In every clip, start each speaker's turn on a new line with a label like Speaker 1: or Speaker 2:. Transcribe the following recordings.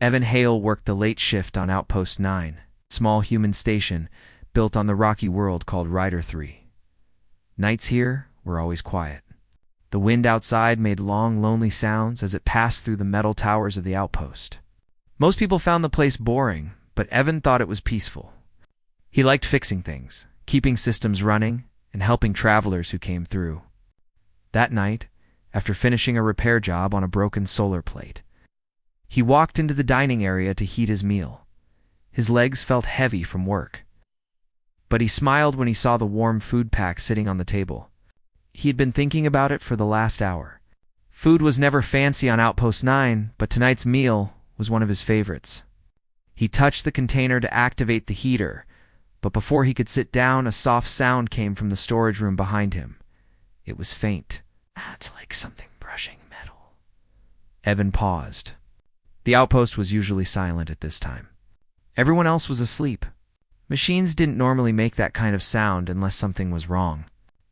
Speaker 1: Evan Hale worked the late shift on Outpost 9, small human station built on the rocky world called Rider 3. Nights here were always quiet. The wind outside made long, lonely sounds as it passed through the metal towers of the outpost. Most people found the place boring, but Evan thought it was peaceful. He liked fixing things, keeping systems running, and helping travelers who came through. That night, after finishing a repair job on a broken solar plate, he walked into the dining area to heat his meal. His legs felt heavy from work, but he smiled when he saw the warm food pack sitting on the table. He had been thinking about it for the last hour. Food was never fancy on Outpost 9, but tonight's meal was one of his favorites. He touched the container to activate the heater, but before he could sit down, a soft sound came from the storage room behind him. It was faint. It's like something brushing metal. Evan paused. The outpost was usually silent at this time. Everyone else was asleep. Machines didn't normally make that kind of sound unless something was wrong.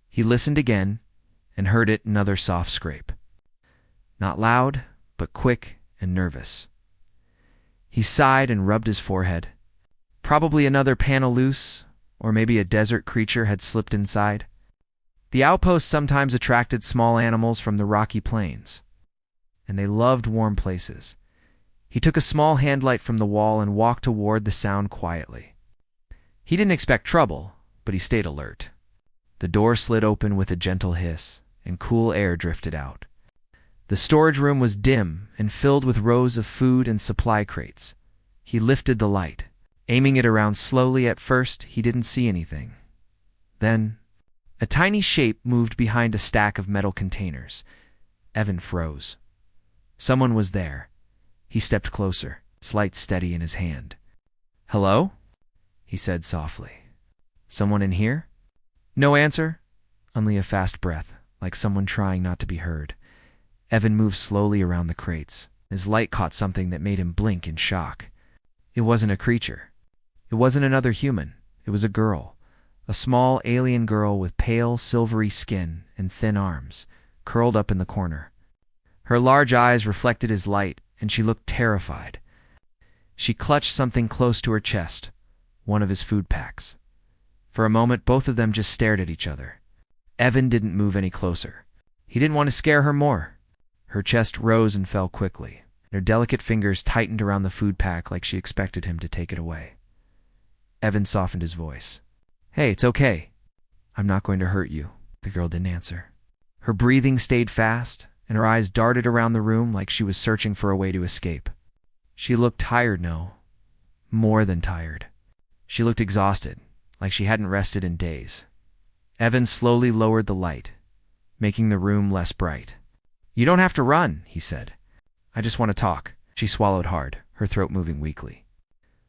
Speaker 1: He listened again and heard another soft scrape. Not loud, but quick and nervous. He sighed and rubbed his forehead. Probably another panel loose, or maybe a desert creature had slipped inside. The outpost sometimes attracted small animals from the rocky plains, and they loved warm places. He took a small handlight from the wall and walked toward the sound quietly. He didn't expect trouble, but he stayed alert. The door slid open with a gentle hiss, and cool air drifted out. The storage room was dim and filled with rows of food and supply crates. He lifted the light, aiming it around slowly. At first, he didn't see anything. Then, a tiny shape moved behind a stack of metal containers. Evan froze. Someone was there. He stepped closer, its light steady in his hand. "Hello?" he said softly. "Someone in here?" No answer, only a fast breath, like someone trying not to be heard. Evan moved slowly around the crates. His light caught something that made him blink in shock. It wasn't a creature. It wasn't another human. It was a girl. A small alien girl with pale, silvery skin and thin arms, curled up in the corner. Her large eyes reflected his light, and she looked terrified. She clutched something close to her chest, one of his food packs. For a moment, both of them just stared at each other. Evan didn't move any closer. He didn't want to scare her more. Her chest rose and fell quickly. Her delicate fingers tightened around the food pack like she expected him to take it away. Evan softened his voice. "Hey, it's okay. I'm not going to hurt you." The girl didn't answer. Her breathing stayed fast, and her eyes darted around the room like she was searching for a way to escape. She looked tired, no, more than tired. She looked exhausted, like she hadn't rested in days. Evan slowly lowered the light, making the room less bright. "You don't have to run," he said. "I just want to talk." She swallowed hard, her throat moving weakly.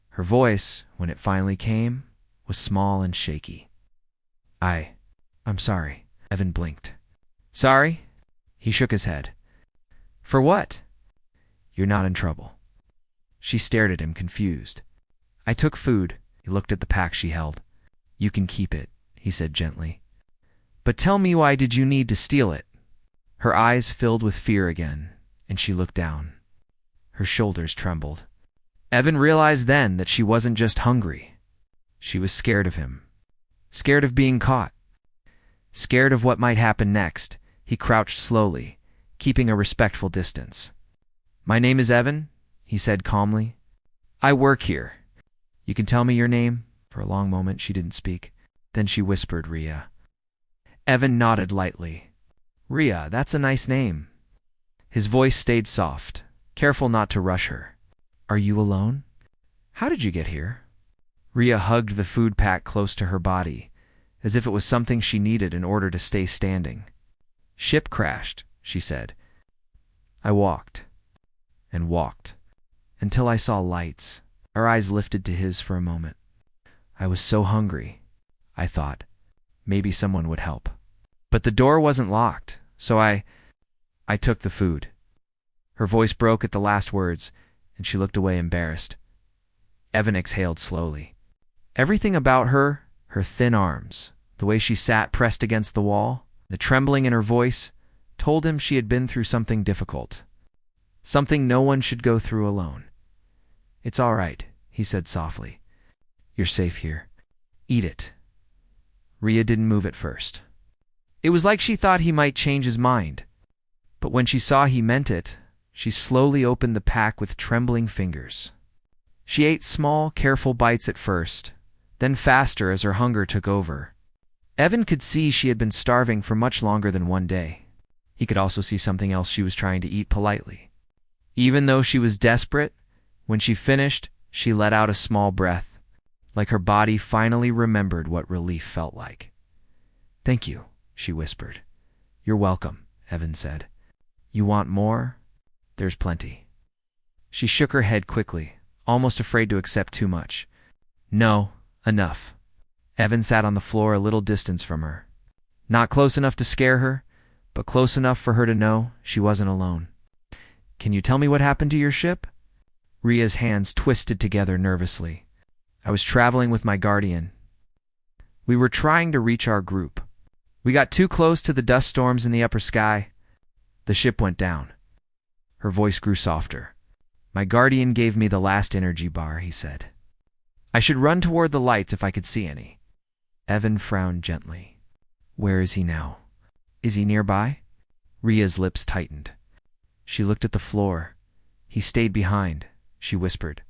Speaker 1: Her voice, when it finally came, was small and shaky. I'm sorry." Evan blinked. "Sorry?" He shook his head. "For what?" "You're not in trouble." She stared at him, confused. "I took food." He looked at the pack she held. "You can keep it," he said gently. "But tell me, why did you need to steal it?" Her eyes filled with fear again, and she looked down. Her shoulders trembled. Evan realized then that she wasn't just hungry. She was scared of him. Scared of being caught. Scared of what might happen next. He crouched slowly, keeping a respectful distance. "My name is Evan," he said calmly. "I work here. You can tell me your name?" For a long moment she didn't speak. Then she whispered, "Rhea." Evan nodded lightly. "Rhea, that's a nice name." His voice stayed soft, careful not to rush her. "Are you alone? How did you get here?" Rhea hugged the food pack close to her body, as if it was something she needed in order to stay standing. "Ship crashed," she said. "I walked and walked until I saw lights." Her eyes lifted to his for a moment. "I was so hungry. I thought maybe someone would help. But the door wasn't locked, so I took the food." Her voice broke at the last words, and she looked away embarrassed. Evan exhaled slowly. Everything about her, her thin arms, the way she sat pressed against the wall, the trembling in her voice, told him she had been through something difficult. Something no one should go through alone. It's all right, he said softly. You're safe here. Eat it. Rhea didn't move at first. It was like she thought he might change his mind. But when she saw he meant it, she slowly opened the pack with trembling fingers. She ate small, careful bites at first, then faster as her hunger took over. Evan could see she had been starving for much longer than one day. He could also see something else she was trying to eat politely. Even though she was desperate, when she finished, she let out a small breath, like her body finally remembered what relief felt like. Thank you, she whispered. You're welcome, Evan said. You want more? There's plenty. She shook her head quickly, almost afraid to accept too much. No, enough. Evan sat on the floor a little distance from her. Not close enough to scare her, but close enough for her to know she wasn't alone. Can you tell me what happened to your ship? Rhea's hands twisted together nervously. I was traveling with my guardian. We were trying to reach our group. We got too close to the dust storms in the upper sky. The ship went down. Her voice grew softer. My guardian gave me the last energy bar, he said. I should run toward the lights if I could see any. Evan frowned gently. Where is he now? Is he nearby? Rhea's lips tightened. She looked at the floor. He stayed behind, she whispered.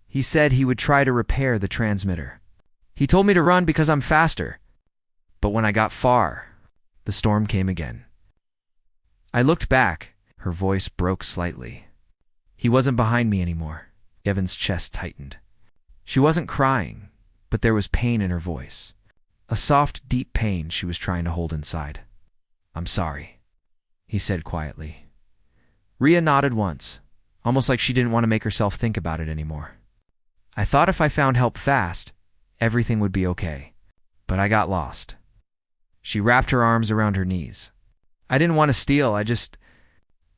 Speaker 1: He said he would try to repair the transmitter. He told me to run because I'm faster. But when I got far, the storm came again. I looked back. Her voice broke slightly. He wasn't behind me anymore. Evan's chest tightened. She wasn't crying, but there was pain in her voice. A soft, deep pain she was trying to hold inside. I'm sorry, he said quietly. Rhea nodded once, almost like she didn't want to make herself think about it anymore. I thought if I found help fast, everything would be okay. But I got lost. She wrapped her arms around her knees. I didn't want to steal, I just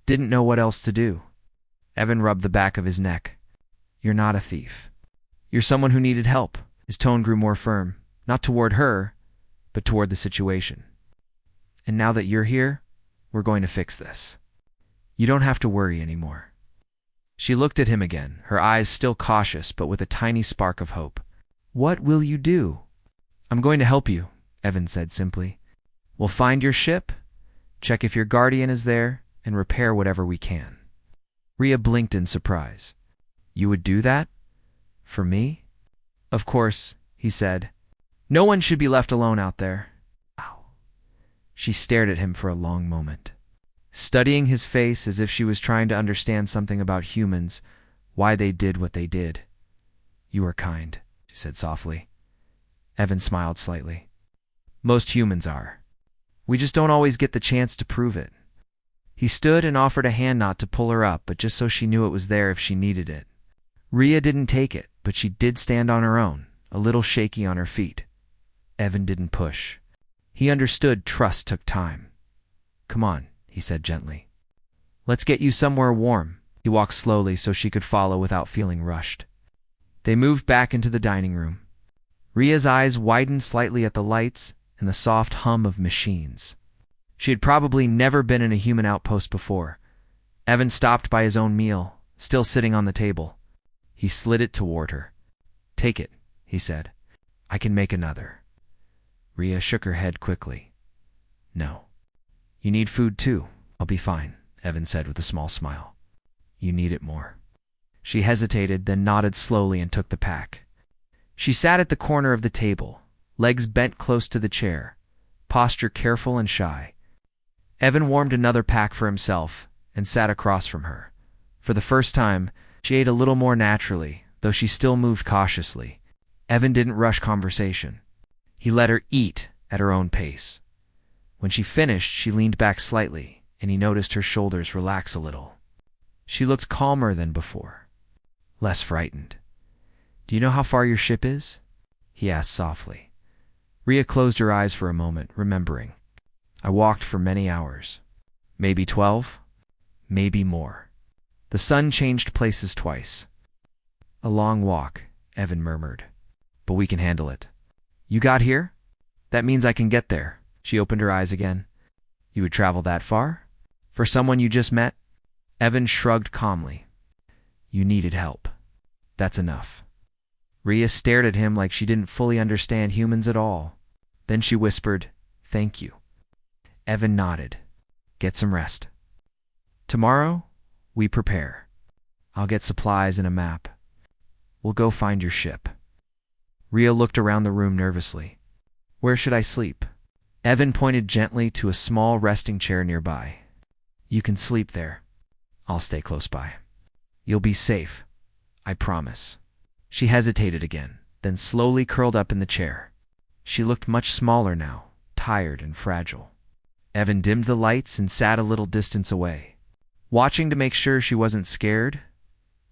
Speaker 1: didn't know what else to do. Evan rubbed the back of his neck. You're not a thief. You're someone who needed help. His tone grew more firm, not toward her, but toward the situation. And now that you're here, we're going to fix this. You don't have to worry anymore. She looked at him again, her eyes still cautious but with a tiny spark of hope. What will you do? I'm going to help you, Evan said simply. We'll find your ship, check if your guardian is there, and repair whatever we can. Rhea blinked in surprise. You would do that? For me? Of course, he said. No one should be left alone out there. Ow. She stared at him for a long moment, studying his face as if she was trying to understand something about humans, why they did what they did. You are kind, she said softly. Evan smiled slightly. Most humans are. We just don't always get the chance to prove it. He stood and offered a hand knot to pull her up, but just so she knew it was there if she needed it. Rhea didn't take it, but she did stand on her own, a little shaky on her feet. Evan didn't push. He understood trust took time. Come on, he said gently. Let's get you somewhere warm. He walked slowly so she could follow without feeling rushed. They moved back into the dining room. Rhea's eyes widened slightly at the lights and the soft hum of machines. She had probably never been in a human outpost before. Evan stopped by his own meal, still sitting on the table. He slid it toward her. Take it, he said. I can make another. Rhea shook her head quickly. No. You need food too. I'll be fine, Evan said with a small smile. You need it more. She hesitated, then nodded slowly and took the pack. She sat at the corner of the table, legs bent close to the chair, posture careful and shy. Evan warmed another pack for himself and sat across from her. For the first time, she ate a little more naturally, though she still moved cautiously. Evan didn't rush conversation. He let her eat at her own pace. When she finished, she leaned back slightly, and he noticed her shoulders relax a little. She looked calmer than before, less frightened. Do you know how far your ship is? He asked softly. Rhea closed her eyes for a moment, remembering. I walked for many hours. Maybe 12? Maybe more. The sun changed places twice. A long walk, Evan murmured. But we can handle it. You got here? That means I can get there. She opened her eyes again. You would travel that far? For someone you just met? Evan shrugged calmly. You needed help. That's enough. Rhea stared at him like she didn't fully understand humans at all. Then she whispered, "Thank you." Evan nodded. "Get some rest. Tomorrow, we prepare. I'll get supplies and a map. We'll go find your ship." Rhea looked around the room nervously. "Where should I sleep?" Evan pointed gently to a small resting chair nearby. "You can sleep there. I'll stay close by. You'll be safe, I promise." She hesitated again, then slowly curled up in the chair. She looked much smaller now, tired and fragile. Evan dimmed the lights and sat a little distance away, watching to make sure she wasn't scared.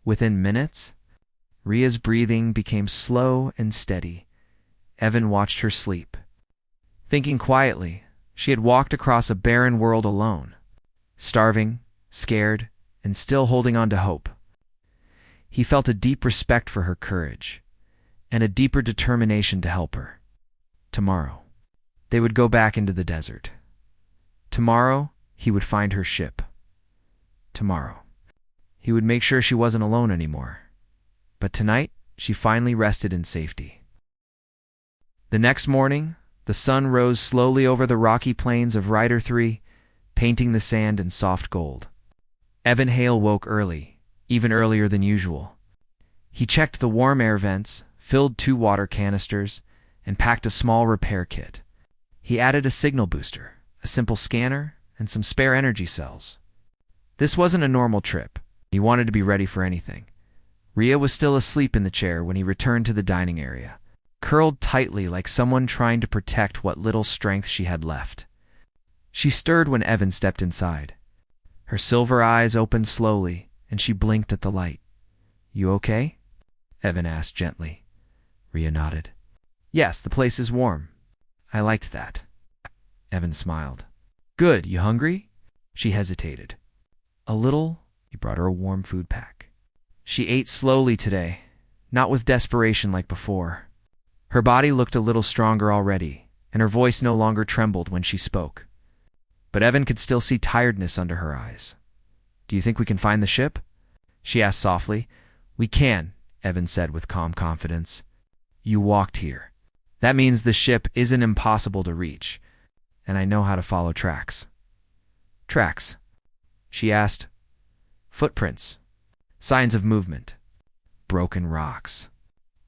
Speaker 1: Within minutes, Rhea's breathing became slow and steady. Evan watched her sleep. Thinking quietly, she had walked across a barren world alone, starving, scared, and still holding on to hope. He felt a deep respect for her courage, and a deeper determination to help her. Tomorrow, they would go back into the desert. Tomorrow, he would find her ship. Tomorrow, he would make sure she wasn't alone anymore. But tonight, she finally rested in safety. The next morning, the sun rose slowly over the rocky plains of Rider 3, painting the sand in soft gold. Evan Hale woke early, even earlier than usual. He checked the warm air vents, filled 2 water canisters, and packed a small repair kit. He added a signal booster, a simple scanner, and some spare energy cells. This wasn't a normal trip. He wanted to be ready for anything. Rhea was still asleep in the chair when he returned to the dining area, curled tightly like someone trying to protect what little strength she had left. She stirred when Evan stepped inside. Her silver eyes opened slowly, and she blinked at the light. "You okay?" Evan asked gently. Rhea nodded. "Yes, the place is warm. I liked that." Evan smiled. "Good, you hungry?" She hesitated. "A little." He brought her a warm food pack. She ate slowly today, not with desperation like before. Her body looked a little stronger already, and her voice no longer trembled when she spoke. But Evan could still see tiredness under her eyes. "Do you think we can find the ship?" she asked softly. "We can," Evan said with calm confidence. "You walked here. That means the ship isn't impossible to reach, and I know how to follow tracks." "Tracks?" she asked. "Footprints. Signs of movement. Broken rocks.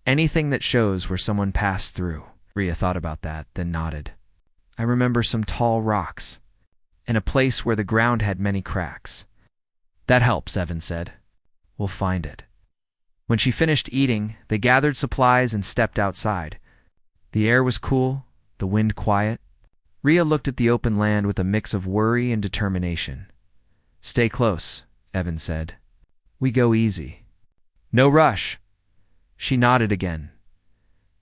Speaker 1: Anything that shows where someone passed through." Rhea thought about that, then nodded. "I remember some tall rocks, and a place where the ground had many cracks." "That helps," Evan said. "We'll find it." When she finished eating, they gathered supplies and stepped outside. The air was cool, the wind quiet. Rhea looked at the open land with a mix of worry and determination. "Stay close," Evan said. "We go easy. No rush." She nodded again.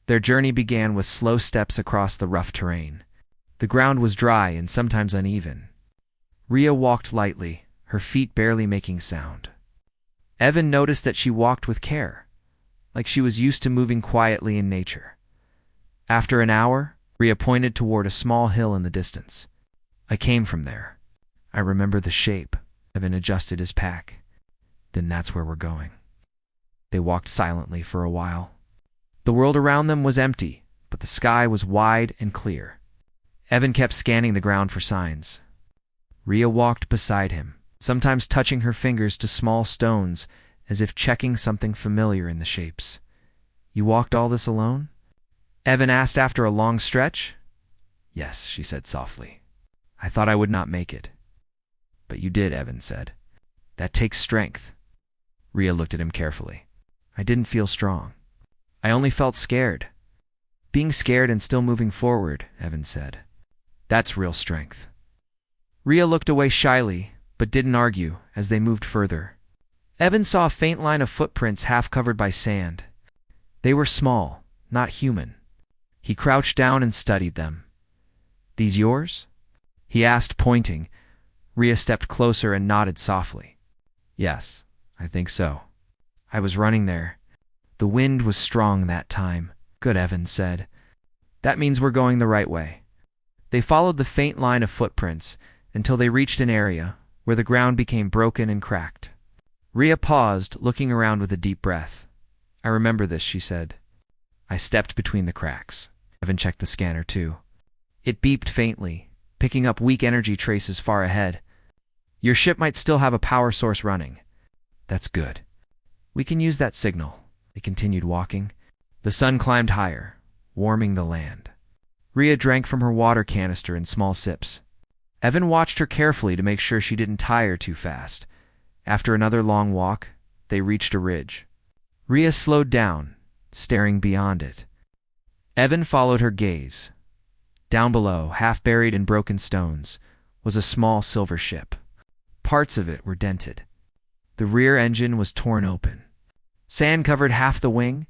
Speaker 1: Their journey began with slow steps across the rough terrain. The ground was dry and sometimes uneven. Rhea walked lightly, her feet barely making sound. Evan noticed that she walked with care, like she was used to moving quietly in nature. After an hour, Rhea pointed toward a small hill in the distance. "I came from there. I remember the shape." Evan adjusted his pack. "Then that's where we're going." They walked silently for a while. The world around them was empty, but the sky was wide and clear. Evan kept scanning the ground for signs. Rhea walked beside him, sometimes touching her fingers to small stones as if checking something familiar in the shapes. "You walked all this alone?" Evan asked after a long stretch. "Yes," she said softly. "I thought I would not make it." "But you did," Evan said. "That takes strength." Rhea looked at him carefully. "I didn't feel strong. I only felt scared." "Being scared and still moving forward," Evan said. "That's real strength." Rhea looked away shyly, but didn't argue as they moved further. Evan saw a faint line of footprints half covered by sand. They were small, not human. He crouched down and studied them. "These yours?" he asked, pointing. Rhea stepped closer and nodded softly. "Yes, I think so. I was running there. The wind was strong that time." "Good," Evan said. "That means we're going the right way." They followed the faint line of footprints until they reached an area where the ground became broken and cracked. Rhea paused, looking around with a deep breath. I remember this, she said. I stepped between the cracks. Evan checked the scanner, too. It beeped faintly, picking up weak energy traces far ahead. Your ship might still have a power source running. That's good. We can use that signal. They continued walking. The sun climbed higher, warming the land. Rhea drank from her water canister in small sips. Evan watched her carefully to make sure she didn't tire too fast. After another long walk, they reached a ridge. Rhea slowed down, staring beyond it. Evan followed her gaze. Down below, half buried in broken stones, was a small silver ship. Parts of it were dented. The rear engine was torn open. Sand covered half the wing,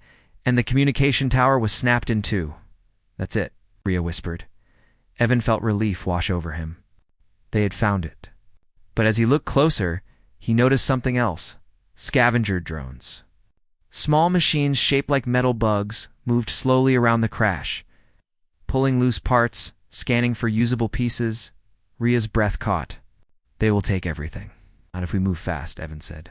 Speaker 1: and the communication tower was snapped in two. That's it, Rhea whispered. Evan felt relief wash over him. They had found it. But as he looked closer, he noticed something else. Scavenger drones. Small machines shaped like metal bugs moved slowly around the crash, pulling loose parts, scanning for usable pieces. Rhea's breath caught. They will take everything. Not if we move fast, Evan said.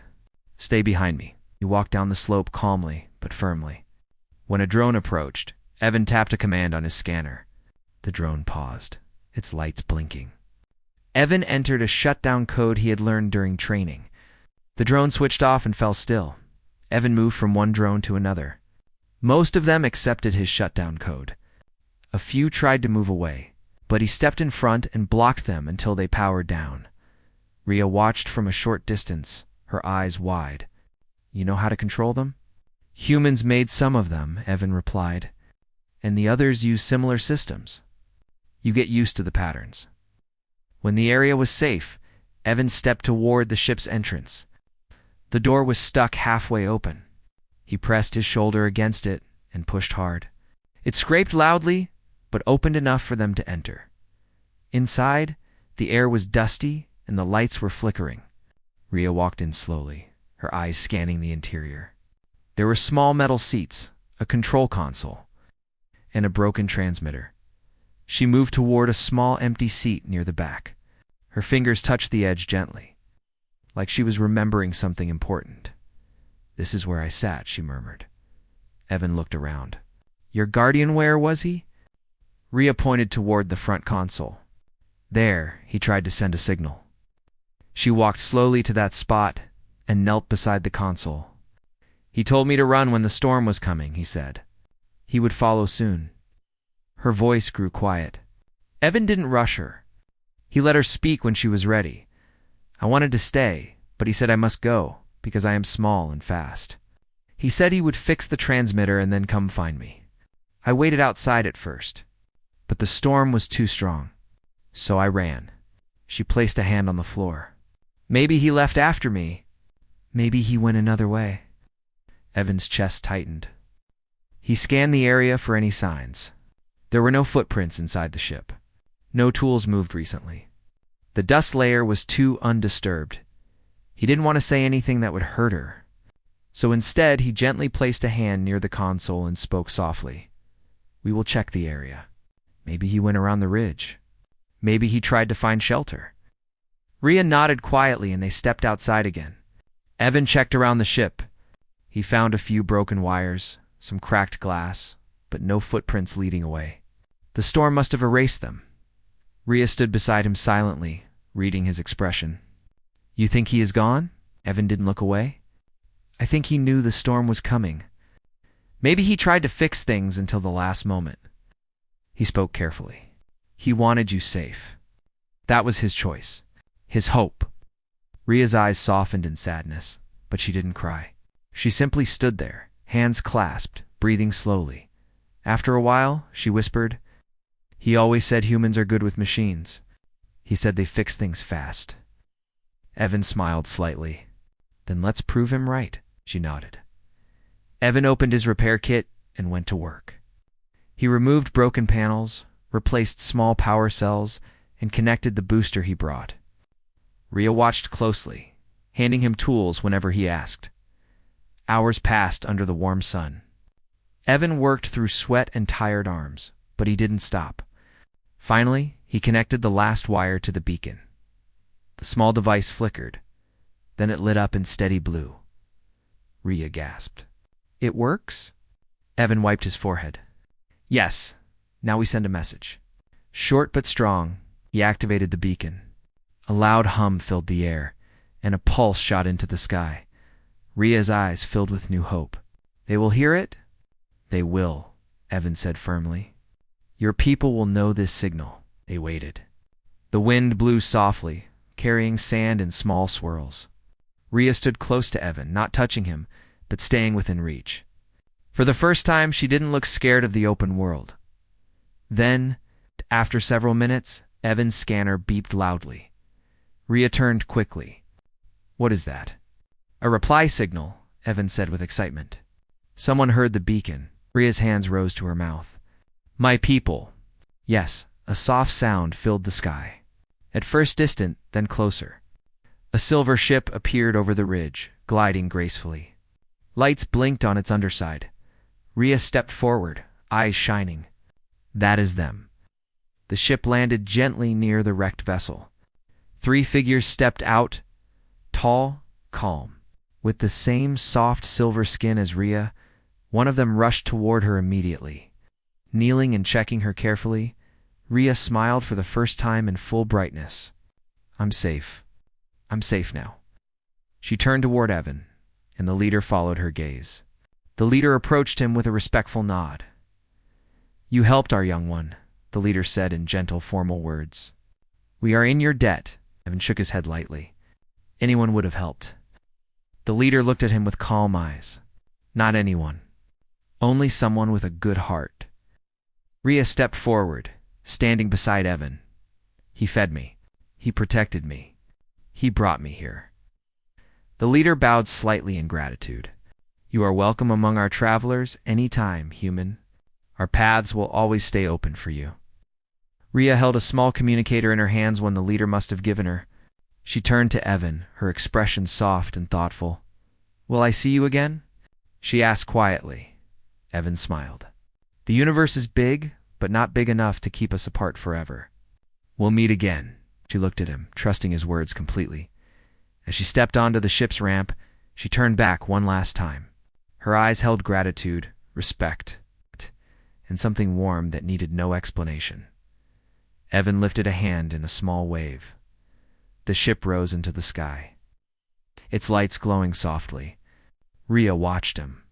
Speaker 1: Stay behind me. He walked down the slope calmly, but firmly. When a drone approached, Evan tapped a command on his scanner. The drone paused, its lights blinking. Evan entered a shutdown code he had learned during training. The drone switched off and fell still. Evan moved from one drone to another. Most of them accepted his shutdown code. A few tried to move away, but he stepped in front and blocked them until they powered down. Rhea watched from a short distance, her eyes wide. You know how to control them? Humans made some of them, Evan replied, and the others use similar systems. You get used to the patterns. When the area was safe, Evan stepped toward the ship's entrance. The door was stuck halfway open. He pressed his shoulder against it and pushed hard. It scraped loudly, but opened enough for them to enter. Inside, the air was dusty and the lights were flickering. Rhea walked in slowly, her eyes scanning the interior. There were small metal seats, a control console, and a broken transmitter. She moved toward a small empty seat near the back. Her fingers touched the edge gently, like she was remembering something important. This is where I sat, she murmured. Evan looked around. Your guardian where was he? Rhea pointed toward the front console. There, he tried to send a signal. She walked slowly to that spot and knelt beside the console. He told me to run when the storm was coming, he said. He would follow soon. Her voice grew quiet. Evan didn't rush her. He let her speak when she was ready. I wanted to stay, but he said I must go, because I am small and fast. He said he would fix the transmitter and then come find me. I waited outside at first, but the storm was too strong. So I ran. She placed a hand on the floor. Maybe he left after me. Maybe he went another way. Evan's chest tightened. He scanned the area for any signs. There were no footprints inside the ship. No tools moved recently. The dust layer was too undisturbed. He didn't want to say anything that would hurt her. So instead, he gently placed a hand near the console and spoke softly. We will check the area. Maybe he went around the ridge. Maybe he tried to find shelter. Rhea nodded quietly and they stepped outside again. Evan checked around the ship. He found a few broken wires, some cracked glass, but no footprints leading away. The storm must have erased them. Rhea stood beside him silently, reading his expression. You think he is gone? Evan didn't look away. I think he knew the storm was coming. Maybe he tried to fix things until the last moment. He spoke carefully. He wanted you safe. That was his choice. His hope. Rhea's eyes softened in sadness, but she didn't cry. She simply stood there, hands clasped, breathing slowly. After a while, she whispered, He always said humans are good with machines. He said they fix things fast. Evan smiled slightly. Then let's prove him right, she nodded. Evan opened his repair kit and went to work. He removed broken panels, replaced small power cells, and connected the booster he brought. Rhea watched closely, handing him tools whenever he asked. Hours passed under the warm sun. Evan worked through sweat and tired arms, but he didn't stop. Finally, he connected the last wire to the beacon. The small device flickered. Then it lit up in steady blue. Rhea gasped. It works? Evan wiped his forehead. Yes. Now we send a message. Short but strong, he activated the beacon. A loud hum filled the air, and a pulse shot into the sky. Rhea's eyes filled with new hope. They will hear it? They will, Evan said firmly. Your people will know this signal. They waited. The wind blew softly, carrying sand in small swirls. Rhea stood close to Evan, not touching him, but staying within reach. For the first time, she didn't look scared of the open world. Then, after several minutes, Evan's scanner beeped loudly. Rhea turned quickly. What is that? A reply signal, Evan said with excitement. Someone heard the beacon. Rhea's hands rose to her mouth. My people. Yes, a soft sound filled the sky. At first distant, then closer. A silver ship appeared over the ridge, gliding gracefully. Lights blinked on its underside. Rhea stepped forward, eyes shining. That is them. The ship landed gently near the wrecked vessel. 3 figures stepped out, tall, calm. With the same soft silver skin as Rhea, one of them rushed toward her immediately. Kneeling and checking her carefully, Rhea smiled for the first time in full brightness. I'm safe. I'm safe now. She turned toward Evan, and the leader followed her gaze. The leader approached him with a respectful nod. You helped our young one, the leader said in gentle, formal words. We are in your debt, Evan shook his head lightly. Anyone would have helped. The leader looked at him with calm eyes. Not anyone. Only someone with a good heart. Rhea stepped forward, standing beside Evan. He fed me. He protected me. He brought me here. The leader bowed slightly in gratitude. You are welcome among our travelers any time, human. Our paths will always stay open for you. Rhea held a small communicator in her hands when the leader must have given her. She turned to Evan, her expression soft and thoughtful. Will I see you again? She asked quietly. Evan smiled. The universe is big, but not big enough to keep us apart forever. We'll meet again. She looked at him, trusting his words completely. As she stepped onto the ship's ramp, she turned back one last time. Her eyes held gratitude, respect, and something warm that needed no explanation. Evan lifted a hand in a small wave. The ship rose into the sky, its lights glowing softly. Rhea watched him,